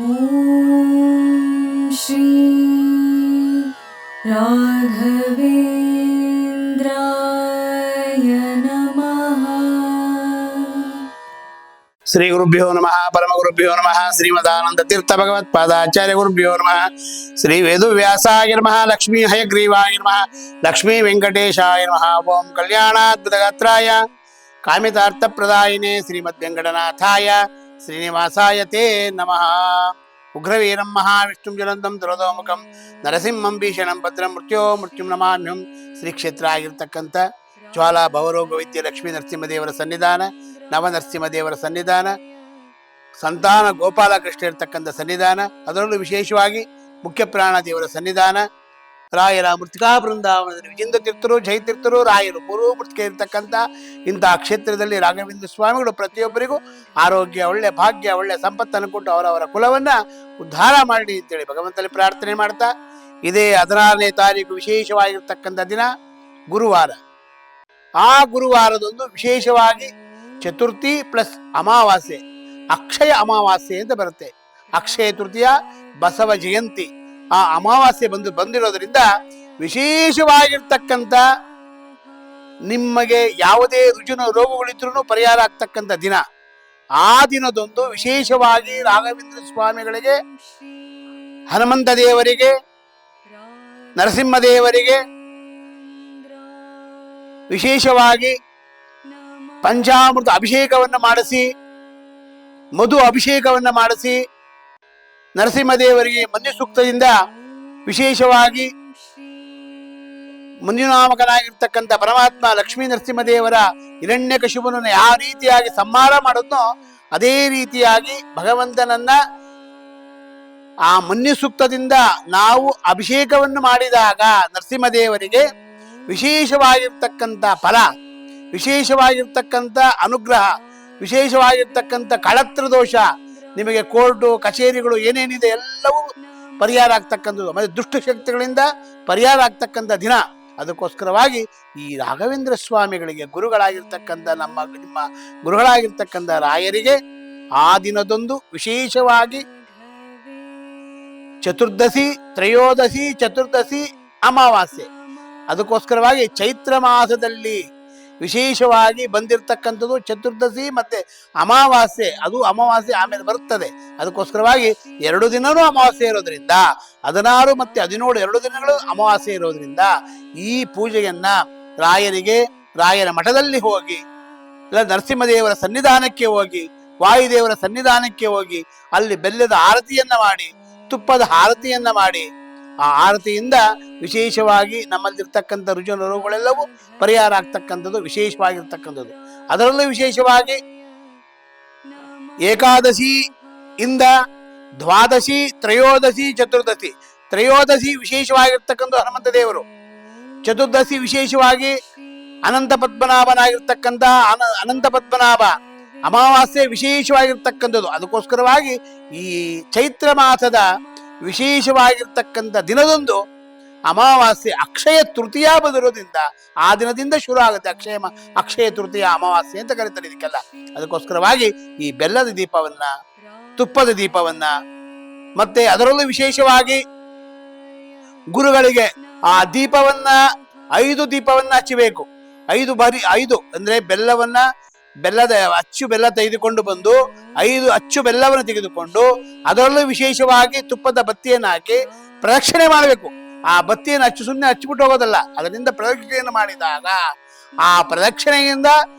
ಓಂ ಶ್ರೀ ರಾಘವೇಂದ್ರಾಯ ನಮಃ. ಶ್ರೀ ಗುರುಭ್ಯೋ ನಮಃ. ಪರಮ ಗುರುಭ್ಯೋ ನಮಃ. ಶ್ರೀಮದಾನಂದ ತೀರ್ಥ ಭಗವತ್ಪಾದಾಚಾರ್ಯ ಗುರುಭ್ಯೋ ನಮಃ. ಶ್ರೀ ವೇದವ್ಯಾಸಾಯ ನಮಃ. ಲಕ್ಷ್ಮೀ ಹಯಗ್ರೀವಾಯ ನಮಃ. ಲಕ್ಷ್ಮೀ ವೆಂಕಟೇಶಾಯ ನಮಃ. ಓಂ ಕಲ್ಯಾಣಾದ್ಭುತಗಾತ್ರಾಯ ಕಾಮಿತಾರ್ಥಪ್ರದಾಯಿನೇ ಶ್ರೀಮದ್ ವೆಂಕಟನಾಥಾಯ ಶ್ರೀನಿವಾಸಾಯ ತೇ ನಮಃ. ಉಗ್ರವೀರಂ ಮಹಾವಿಷ್ಣುಂ ಜ್ವಲಂತಂ ದುರದೋಮುಖಂ ನರಸಿಂಹಂ ಭೀಷಣಂ ಭದ್ರಂ ಮೃತ್ಯುಂ ನಮಾಮ್ಯಂ. ಶ್ರೀ ಕ್ಷೇತ್ರ ಆಗಿರ್ತಕ್ಕಂಥ ಜ್ವಾಲಾ ಭವರೋಗ ವೈದ್ಯ ಲಕ್ಷ್ಮೀ ನರಸಿಂಹದೇವರ ಸನ್ನಿಧಾನ, ನವನರಸಿಂಹದೇವರ ಸನ್ನಿಧಾನ, ಸಂತಾನ ಗೋಪಾಲಕೃಷ್ಣ ಇರ್ತಕ್ಕಂಥ ಸನ್ನಿಧಾನ, ಅದರಲ್ಲೂ ವಿಶೇಷವಾಗಿ ಮುಖ್ಯ ಪ್ರಾಣ ದೇವರ ಸನ್ನಿಧಾನ, ರಾಯರ ಮೃತಿಕಾ ಬೃಂದಾವನದಲ್ಲಿ ವಿಜೇಂದ್ರ ತೀರ್ಥರು, ಜಯತೀರ್ಥರು, ರಾಯರು ಮೂರೂ ಮೃತಿಕೆ ಇರ್ತಕ್ಕಂಥ ಇಂತಹ ಕ್ಷೇತ್ರದಲ್ಲಿ ರಾಘವೇಂದ್ರ ಸ್ವಾಮಿಗಳು ಪ್ರತಿಯೊಬ್ಬರಿಗೂ ಆರೋಗ್ಯ, ಒಳ್ಳೆ ಭಾಗ್ಯ, ಒಳ್ಳೆ ಸಂಪತ್ತನ್ನು ಕೊಟ್ಟು ಅವರವರ ಕುಲವನ್ನ ಉದ್ಧಾರ ಮಾಡಲಿ ಅಂತೇಳಿ ಭಗವಂತನಲ್ಲಿ ಪ್ರಾರ್ಥನೆ ಮಾಡ್ತಾ, ಇದೇ 16ನೇ ತಾರೀಕು ವಿಶೇಷವಾಗಿರ್ತಕ್ಕಂಥ ದಿನ ಗುರುವಾರ. ಆ ಗುರುವಾರದೊಂದು ವಿಶೇಷವಾಗಿ ಚತುರ್ಥಿ ಪ್ಲಸ್ ಅಮಾವಾಸ್ಯೆ, ಅಕ್ಷಯ ಅಮಾವಾಸ್ಯೆ ಅಂತ ಬರುತ್ತೆ. ಅಕ್ಷಯ ತೃತೀಯ, ಬಸವ ಜಯಂತಿ, ಆ ಅಮಾವಾಸ್ಯೆ ಬಂದಿರೋದ್ರಿಂದ ವಿಶೇಷವಾಗಿರ್ತಕ್ಕಂಥ ನಿಮಗೆ ಯಾವುದೇ ರುಜಿನ ರೋಗಗಳಿದ್ರೂ ಪರಿಹಾರ ಆಗ್ತಕ್ಕಂಥ ದಿನ. ಆ ದಿನದೊಂದು ವಿಶೇಷವಾಗಿ ರಾಘವೇಂದ್ರ ಸ್ವಾಮಿಗಳಿಗೆ, ಹನುಮಂತ ದೇವರಿಗೆ, ನರಸಿಂಹದೇವರಿಗೆ ವಿಶೇಷವಾಗಿ ಪಂಚಾಮೃತ ಅಭಿಷೇಕವನ್ನು ಮಾಡಿಸಿ, ಮಧು ಅಭಿಷೇಕವನ್ನು ಮಾಡಿಸಿ, ನರಸಿಂಹದೇವರಿಗೆ ಮಂಜು ಸೂಕ್ತದಿಂದ ವಿಶೇಷವಾಗಿ ಮಂಜುನಾಮಕನಾಗಿರ್ತಕ್ಕಂಥ ಪರಮಾತ್ಮ ಲಕ್ಷ್ಮೀ ನರಸಿಂಹದೇವರ ಹಿರಣ್ಯಕಶಿಪುನನ್ನು ಯಾವ ರೀತಿಯಾಗಿ ಸಂಹಾರ ಮಾಡೋದ್ನೋ ಅದೇ ರೀತಿಯಾಗಿ ಭಗವಂತನನ್ನ ಆ ಮನ್ಯು ಸೂಕ್ತದಿಂದ ನಾವು ಅಭಿಷೇಕವನ್ನು ಮಾಡಿದಾಗ ನರಸಿಂಹದೇವರಿಗೆ ವಿಶೇಷವಾಗಿರ್ತಕ್ಕಂಥ ಫಲ, ವಿಶೇಷವಾಗಿರ್ತಕ್ಕಂಥ ಅನುಗ್ರಹ, ವಿಶೇಷವಾಗಿರ್ತಕ್ಕಂಥ ಕಳತ್ರ ದೋಷ, ನಿಮಗೆ ಕೋರ್ಟು ಕಚೇರಿಗಳು ಏನೇನಿದೆ ಎಲ್ಲವೂ ಪರಿಹಾರ ಆಗ್ತಕ್ಕಂಥದ್ದು, ಮತ್ತೆ ದುಷ್ಟಶಕ್ತಿಗಳಿಂದ ಪರಿಹಾರ ಆಗ್ತಕ್ಕಂಥ ದಿನ. ಅದಕ್ಕೋಸ್ಕರವಾಗಿ ಈ ರಾಘವೇಂದ್ರ ಸ್ವಾಮಿಗಳಿಗೆ ಗುರುಗಳಾಗಿರ್ತಕ್ಕಂಥ ನಿಮ್ಮ ಗುರುಗಳಾಗಿರ್ತಕ್ಕಂಥ ರಾಯರಿಗೆ ಆ ದಿನದೊಂದು ವಿಶೇಷವಾಗಿ ಚತುರ್ದಶಿ, ತ್ರಯೋದಶಿ, ಚತುರ್ದಶಿ, ಅಮಾವಾಸ್ಯೆ, ಅದಕ್ಕೋಸ್ಕರವಾಗಿ ಚೈತ್ರ ಮಾಸದಲ್ಲಿ ವಿಶೇಷವಾಗಿ ಬಂದಿರತಕ್ಕಂಥದ್ದು ಚತುರ್ದಶಿ ಮತ್ತೆ ಅಮಾವಾಸ್ಯೆ. ಅದು ಅಮಾವಾಸ್ಯೆ ಆಮೇಲೆ ಬರುತ್ತದೆ. ಅದಕ್ಕೋಸ್ಕರವಾಗಿ 2 ದಿನವೂ ಅಮಾವಾಸ್ಯೆ ಇರೋದ್ರಿಂದ 16 ಮತ್ತೆ 17 2 ದಿನಗಳು ಅಮಾವಾಸ್ಯೆ ಇರೋದ್ರಿಂದ ಈ ಪೂಜೆಯನ್ನ ರಾಯರಿಗೆ, ರಾಯರ ಮಠದಲ್ಲಿ ಹೋಗಿ, ಇಲ್ಲ ನರಸಿಂಹದೇವರ ಸನ್ನಿಧಾನಕ್ಕೆ ಹೋಗಿ, ವಾಯುದೇವರ ಸನ್ನಿಧಾನಕ್ಕೆ ಹೋಗಿ ಅಲ್ಲಿ ಬೆಲ್ಲದ ಆರತಿಯನ್ನ ಮಾಡಿ, ತುಪ್ಪದ ಆರತಿಯನ್ನ ಮಾಡಿ, ಆ ಆರತಿಯಿಂದ ವಿಶೇಷವಾಗಿ ನಮ್ಮಲ್ಲಿರ್ತಕ್ಕಂಥ ರುಜಿನ ರೋಗಗಳೆಲ್ಲವೂ ಪರಿಹಾರ ಆಗ್ತಕ್ಕಂಥದ್ದು ವಿಶೇಷವಾಗಿರ್ತಕ್ಕಂಥದ್ದು. ಅದರಲ್ಲೂ ವಿಶೇಷವಾಗಿ ಏಕಾದಶಿ ಇಂದ ದ್ವಾದಶಿ, ತ್ರಯೋದಶಿ, ಚತುರ್ದಶಿ. ತ್ರಯೋದಶಿ ವಿಶೇಷವಾಗಿರ್ತಕ್ಕಂಥ ಹನುಮಂತ ದೇವರು, ಚತುರ್ದಶಿ ವಿಶೇಷವಾಗಿ ಅನಂತ ಪದ್ಮನಾಭನಾಗಿರ್ತಕ್ಕಂಥ ಅನಂತ ಪದ್ಮನಾಭ, ಅಮಾವಾಸ್ಯೆ ವಿಶೇಷವಾಗಿರ್ತಕ್ಕಂಥದ್ದು. ಅದಕ್ಕೋಸ್ಕರವಾಗಿ ಈ ಚೈತ್ರ ಮಾಸದ ವಿಶೇಷವಾಗಿರ್ತಕ್ಕಂಥ ದಿನದೊಂದು ಅಮಾವಾಸ್ಯೆ ಅಕ್ಷಯ ತೃತೀಯ ಬಂದಿರೋದ್ರಿಂದ ಆ ದಿನದಿಂದ ಶುರು ಆಗುತ್ತೆ ಅಕ್ಷಯ ತೃತೀಯ ಅಮಾವಾಸ್ಯೆ ಅಂತ ಕರೀತಾರೆ ಇದಕ್ಕೆಲ್ಲ. ಅದಕ್ಕೋಸ್ಕರವಾಗಿ ಈ ಬೆಲ್ಲದ ದೀಪವನ್ನ, ತುಪ್ಪದ ದೀಪವನ್ನ, ಮತ್ತೆ ಅದರಲ್ಲೂ ವಿಶೇಷವಾಗಿ ಗುರುಗಳಿಗೆ ಆ ದೀಪವನ್ನ 5 ದೀಪವನ್ನ ಹಚ್ಚಬೇಕು. 5 ಅಂದ್ರೆ ಬೆಲ್ಲದ ಅಚ್ಚು ಬೆಲ್ಲ ತೆಗೆದುಕೊಂಡು ಬಂದು 5 ಅಚ್ಚು ಬೆಲ್ಲವನ್ನು ತೆಗೆದುಕೊಂಡು ಅದರಲ್ಲೂ ವಿಶೇಷವಾಗಿ ತುಪ್ಪದ ಬತ್ತಿಯನ್ನು ಹಾಕಿ ಪ್ರದಕ್ಷಿಣೆ ಮಾಡಬೇಕು. ಆ ಬತ್ತಿಯನ್ನು ಸುಮ್ಮನೆ ಹಚ್ಚಿಬಿಟ್ಟು ಹೋಗೋದಲ್ಲ, ಅದರಿಂದ ಪ್ರದಕ್ಷಿಣೆಯನ್ನು ಮಾಡಿದಾಗ ಆ ಪ್ರದಕ್ಷಿಣೆಯಿಂದ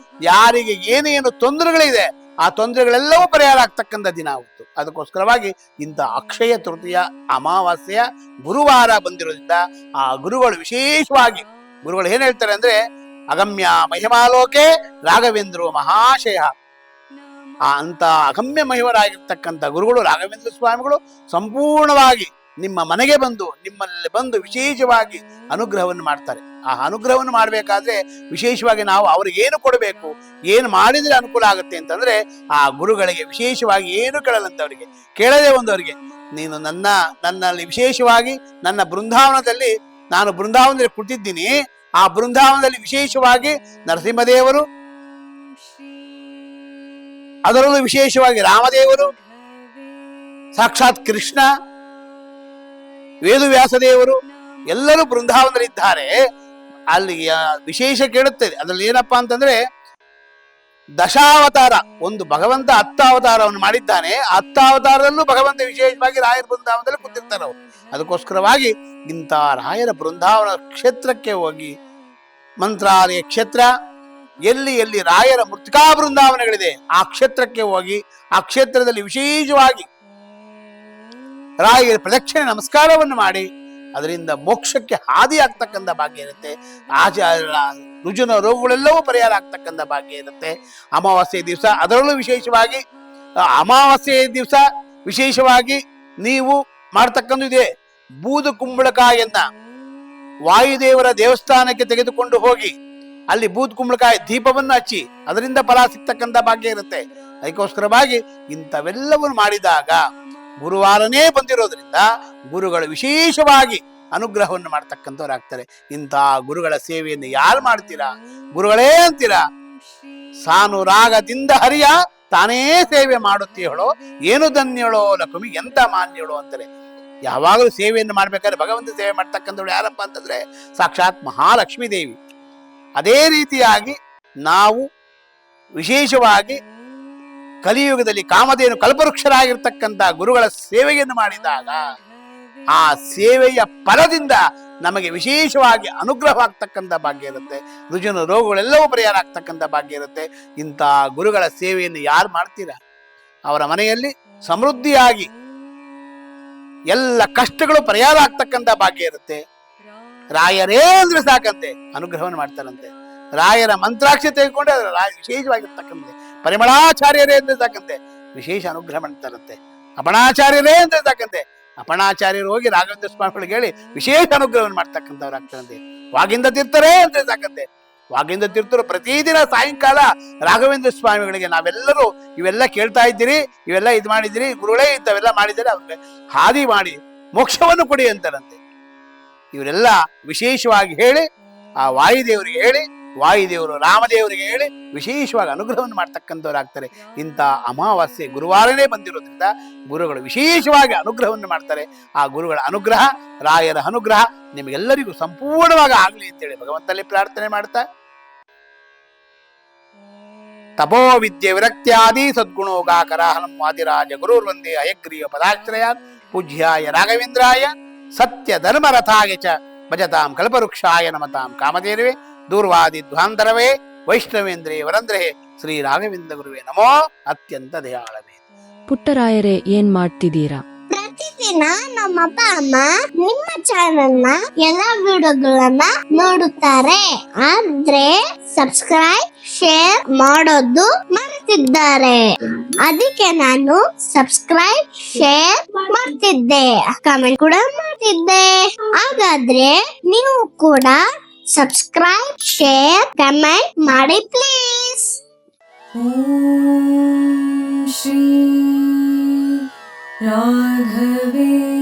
ಯಾರಿಗೆ ಏನೇನು ತೊಂದರೆಗಳಿದೆ ಆ ತೊಂದರೆಗಳೆಲ್ಲವೂ ಪರಿಹಾರ ಆಗ್ತಕ್ಕಂಥ ದಿನ ಆಗುತ್ತೆ. ಅದಕ್ಕೋಸ್ಕರವಾಗಿ ಇಂಥ ಅಕ್ಷಯ ತೃತೀಯ ಅಮಾವಾಸ್ಯೆಯ ಗುರುವಾರ ಬಂದಿರೋದ್ರಿಂದ ಆ ಗುರುಗಳು ವಿಶೇಷವಾಗಿ ಗುರುಗಳು ಏನ್ ಹೇಳ್ತಾರೆ ಅಂದ್ರೆ, ಅಗಮ್ಯ ಮಹಿಮಾಲೋಕೆ ರಾಘವೇಂದ್ರ ಮಹಾಶಯ. ಅಂತ ಅಗಮ್ಯ ಮಹಿಮರಾಗಿರ್ತಕ್ಕಂಥ ಗುರುಗಳು ರಾಘವೇಂದ್ರ ಸ್ವಾಮಿಗಳು ಸಂಪೂರ್ಣವಾಗಿ ನಿಮ್ಮ ಮನೆಗೆ ಬಂದು ನಿಮ್ಮಲ್ಲಿ ಬಂದು ವಿಶೇಷವಾಗಿ ಅನುಗ್ರಹವನ್ನು ಮಾಡ್ತಾರೆ. ಆ ಅನುಗ್ರಹವನ್ನು ಮಾಡಬೇಕಾದ್ರೆ ವಿಶೇಷವಾಗಿ ನಾವು ಅವ್ರಿಗೆ ಏನು ಕೊಡಬೇಕು, ಏನು ಮಾಡಿದ್ರೆ ಅನುಕೂಲ ಆಗುತ್ತೆ ಅಂತಂದ್ರೆ ಆ ಗುರುಗಳಿಗೆ ವಿಶೇಷವಾಗಿ ಏನು ಕೇಳಲ್ಲಂತ ಅವರಿಗೆ ಕೇಳದೆ ಒಂದವರಿಗೆ, ನೀನು ನನ್ನಲ್ಲಿ ವಿಶೇಷವಾಗಿ ನನ್ನ ಬೃಂದಾವನದಲ್ಲಿ ನಾನು ಬೃಂದಾವನದಲ್ಲಿ ಕೂತಿದ್ದೀನಿ, ಆ ಬೃಂದಾವನದಲ್ಲಿ ವಿಶೇಷವಾಗಿ ನರಸಿಂಹದೇವರು, ಅದರಲ್ಲೂ ವಿಶೇಷವಾಗಿ ರಾಮದೇವರು, ಸಾಕ್ಷಾತ್ ಕೃಷ್ಣ, ವೇದವ್ಯಾಸದೇವರು ಎಲ್ಲರೂ ಬೃಂದಾವನದಲ್ಲಿದ್ದಾರೆ. ಅಲ್ಲಿ ವಿಶೇಷ ಕೇಳುತ್ತದೆ. ಅದ್ರಲ್ಲಿ ಏನಪ್ಪಾ ಅಂತಂದ್ರೆ ದಶಾವತಾರ, ಒಂದು ಭಗವಂತ 10 ಅವತಾರವನ್ನು ಮಾಡಿದ್ದಾನೆ. 10 ಅವತಾರದಲ್ಲೂ ಭಗವಂತ ವಿಶೇಷವಾಗಿ ರಾಯರ ಬೃಂದಾವನದಲ್ಲಿ ಕೂತಿರ್ತಾರೆ ಅವರು. ಅದಕ್ಕೋಸ್ಕರವಾಗಿ ಇಂಥ ರಾಯರ ಬೃಂದಾವನ ಕ್ಷೇತ್ರಕ್ಕೆ ಹೋಗಿ, ಮಂತ್ರಾಲಯ ಕ್ಷೇತ್ರ, ಎಲ್ಲಿ ಎಲ್ಲಿ ರಾಯರ ಮೃತ್ತಿಕಾ ಬೃಂದಾವನಗಳಿದೆ ಆ ಕ್ಷೇತ್ರಕ್ಕೆ ಹೋಗಿ, ಆ ಕ್ಷೇತ್ರದಲ್ಲಿ ವಿಶೇಷವಾಗಿ ರಾಯರ ಪ್ರದಕ್ಷಿಣೆ ನಮಸ್ಕಾರವನ್ನು ಮಾಡಿ ಅದರಿಂದ ಮೋಕ್ಷಕ್ಕೆ ಹಾದಿ ಆಗ್ತಕ್ಕಂಥ ಭಾಗ್ಯ ಇರುತ್ತೆ. ರುಜುನ ರೋಗಗಳೆಲ್ಲವೂ ಪರಿಹಾರ ಆಗ್ತಕ್ಕಂಥ ಭಾಗ್ಯ ಇರುತ್ತೆ. ಅಮಾವಾಸ್ಯೆ ದಿವಸ ಅದರಲ್ಲೂ ವಿಶೇಷವಾಗಿ ಅಮಾವಾಸ್ಯೆ ದಿವಸ ವಿಶೇಷವಾಗಿ ನೀವು ಮಾಡ್ತಕ್ಕಂಥದ್ದೇ ಬೂದು ಕುಂಬಳಕಾಯಿಯನ್ನ ವಾಯುದೇವರ ದೇವಸ್ಥಾನಕ್ಕೆ ತೆಗೆದುಕೊಂಡು ಹೋಗಿ ಅಲ್ಲಿ ಬೂದು ಕುಂಬಳಕಾಯಿ ದೀಪವನ್ನು ಹಚ್ಚಿ ಅದರಿಂದ ಫಲ ಸಿಗ್ತಕ್ಕಂಥ ಭಾಗ್ಯ ಇರುತ್ತೆ. ಅದಕ್ಕೋಸ್ಕರವಾಗಿ ಇಂಥವೆಲ್ಲವನ್ನು ಮಾಡಿದಾಗ ಗುರುವಾರನೇ ಬಂದಿರೋದ್ರಿಂದ ಗುರುಗಳು ವಿಶೇಷವಾಗಿ ಅನುಗ್ರಹವನ್ನು ಮಾಡ್ತಕ್ಕಂಥವ್ರಾಗ್ತಾರೆ. ಇಂತಹ ಗುರುಗಳ ಸೇವೆಯನ್ನು ಯಾರು ಮಾಡ್ತೀರಾ? ಗುರುಗಳೇ ಅಂತೀರಾ? ಸಾನುರಾಗದಿಂದ ಹರಿಯ ತಾನೇ ಸೇವೆ ಮಾಡುತ್ತೀಯಳೋ, ಏನು ಧನ್ಯಳೋ ಲಕ್ಷ್ಮಿ, ಎಂತ ಮಾನ್ಯಳೋ ಅಂತಾರೆ. ಯಾವಾಗಲೂ ಸೇವೆಯನ್ನು ಮಾಡ್ಬೇಕಾದ್ರೆ ಭಗವಂತ ಸೇವೆ ಮಾಡ್ತಕ್ಕಂಥವ್ಳು ಯಾರಪ್ಪ ಅಂತಂದ್ರೆ ಸಾಕ್ಷಾತ್ ಮಹಾಲಕ್ಷ್ಮೀ ದೇವಿ. ಅದೇ ರೀತಿಯಾಗಿ ನಾವು ವಿಶೇಷವಾಗಿ ಕಲಿಯುಗದಲ್ಲಿ ಕಾಮಧೇನು ಕಲ್ಪವೃಕ್ಷರಾಗಿರ್ತಕ್ಕಂಥ ಗುರುಗಳ ಸೇವೆಯನ್ನು ಮಾಡಿದಾಗ ಆ ಸೇವೆಯ ಫಲದಿಂದ ನಮಗೆ ವಿಶೇಷವಾಗಿ ಅನುಗ್ರಹವಾಗ್ತಕ್ಕಂಥ ಭಾಗ್ಯ ಇರುತ್ತೆ. ರುಜಿನ ರೋಗಗಳೆಲ್ಲವೂ ಪರಿಹಾರ ಆಗ್ತಕ್ಕಂಥ ಭಾಗ್ಯ ಇರುತ್ತೆ. ಇಂಥ ಗುರುಗಳ ಸೇವೆಯನ್ನು ಯಾರು ಮಾಡ್ತೀರಾ ಅವರ ಮನೆಯಲ್ಲಿ ಸಮೃದ್ಧಿಯಾಗಿ ಎಲ್ಲ ಕಷ್ಟಗಳು ಪರಿಹಾರ ಆಗ್ತಕ್ಕಂಥ ಭಾಗ್ಯ ಇರುತ್ತೆ. ರಾಯರೇ ಅಂದ್ರೆ ಸಾಕಂತೆ ಅನುಗ್ರಹವನ್ನು ಮಾಡ್ತಾರಂತೆ. ರಾಯರ ಮಂತ್ರಾಕ್ಷಿ ತೆಗೆದುಕೊಂಡೆ ಅದರ ವಿಶೇಷವಾಗಿರ್ತಕ್ಕಂತೆ. ಪರಿಮಳಾಚಾರ್ಯರೇ ಅಂದ್ರೆ ಸಾಕಂತೆ ವಿಶೇಷ ಅನುಗ್ರಹ ಮಾಡ್ತಾರಂತೆ. ಅಪಣಾಚಾರ್ಯರೇ ಅಂದ್ರೆ ಸಾಕಂತೆ ಅಪಣಾಚಾರ್ಯರು ಹೋಗಿ ರಾಘವೇಂದ್ರ ಸ್ವಾಮಿಗಳಿಗೆ ಹೇಳಿ ವಿಶೇಷ ಅನುಗ್ರಹವನ್ನು ಮಾಡ್ತಕ್ಕಂಥವ್ರು ಆಗ್ತಾರಂತೆ. ವಾಗಿಂದ ತೀರ್ಥರೇ ಅಂದ್ರೆ ಸಾಕಂತೆ ವಾಗಿಂದ ತೀರ್ಥರು ಪ್ರತಿದಿನ ಸಾಯಂಕಾಲ ರಾಘವೇಂದ್ರ ಸ್ವಾಮಿಗಳಿಗೆ ನಾವೆಲ್ಲರೂ ಇವೆಲ್ಲ ಕೇಳ್ತಾ ಇದ್ದೀರಿ, ಇವೆಲ್ಲ ಇದು ಮಾಡಿದಿರಿ, ಗುರುಗಳೇ ಇಂಥವೆಲ್ಲ ಮಾಡಿದರೆ ಅವ್ರಿಗೆ ಹಾದಿ ಮಾಡಿ ಮೋಕ್ಷವನ್ನು ಕೊಡಿ ಅಂತಾರಂತೆ. ಇವರೆಲ್ಲ ವಿಶೇಷವಾಗಿ ಹೇಳಿ ಆ ವಾಯುದೇವರಿಗೆ ಹೇಳಿ, ವಾಯುದೇವರು ರಾಮದೇವರಿಗೆ ಹೇಳಿ ವಿಶೇಷವಾಗಿ ಅನುಗ್ರಹವನ್ನು ಮಾಡ್ತಕ್ಕಂಥವ್ರಾಗ್ತಾರೆ. ಇಂಥ ಅಮಾವಾಸ್ಯೆ ಗುರುವಾರನೇ ಬಂದಿರೋದ್ರಿಂದ ಗುರುಗಳು ವಿಶೇಷವಾಗಿ ಅನುಗ್ರಹವನ್ನು ಮಾಡ್ತಾರೆ. ಆ ಗುರುಗಳ ಅನುಗ್ರಹ, ರಾಯರ ಅನುಗ್ರಹ ನಿಮಗೆಲ್ಲರಿಗೂ ಸಂಪೂರ್ಣವಾಗಿ ಆಗಲಿ ಅಂತೇಳಿ ಭಗವಂತನಲ್ಲಿ ಪ್ರಾರ್ಥನೆ ಮಾಡ್ತಾ, ತಪೋ ವಿದ್ಯೆ ವಿರಕ್ತ್ಯಾದಿ ಸದ್ಗುಣೋಗಾಕರಾಹನಂ ವಾದಿರಾಜ ಗುರುರ್ವಂದೇ ಅಯಗ್ರೀವ ಪದಾಶ್ರಯ ಪೂಜ್ಯಾಯ ರಾಘವೇಂದ್ರಾಯ ಸತ್ಯ ಧರ್ಮರಥಾಯ ಚ ಭಜತಾಂ ಕಲ್ಪವೃಕ್ಷಾಯ ನಮತಾಂ ಕಾಮಧೇನುವೆ ದೂರ್ವಾದಿ ಧ್ವಾಂತರವೇ ವೈಷ್ಣವೇಂದ್ರೇ ವರಂದ್ರೇ ಶ್ರೀ ರಾಘವೇಂದ್ರ ಗುರುವೇ ನಮೋ ಅತ್ಯಂತ ದಯಾಳವೇ. ಪುಟ್ಟರಾಯರೇ, ಏನ್ ಮಾಡ್ತಿದ್ದೀರಾ? ಪ್ರತಿದಿನ ನಮ್ಮಪ್ಪ ಅಮ್ಮ ನಿಮ್ಮ ಚಾನೆಲ್ ನ ಎಲ್ಲಾ ವಿಡಿಯೋಗಳನ್ನ ನೋಡುತ್ತಾರೆ, ಆದ್ರೆ ಸಬ್ಸ್ಕ್ರೈಬ್ ಶೇರ್ ಮಾಡೋದು ಮರೆತಿದ್ದಾರೆ. ಅದಕ್ಕೆ ನಾನು ಸಬ್ಸ್ಕ್ರೈಬ್ ಶೇರ್ ಮಾಡ್ತಿದ್ದೆ, ಕಮೆಂಟ್ ಕೂಡ ಮಾಡ್ತಿದ್ದೆ. ಹಾಗಾದ್ರೆ ನೀವು ಕೂಡ ಸಬ್ಸ್ಕ್ರೈಬ್ ಶೇರ್ ಕಮೆಂಟ್ ಮಾಡಿ ಪ್ಲೀಸ್. ಓಂ ಶ್ರೀ ರಾಘವೇಂದ್ರ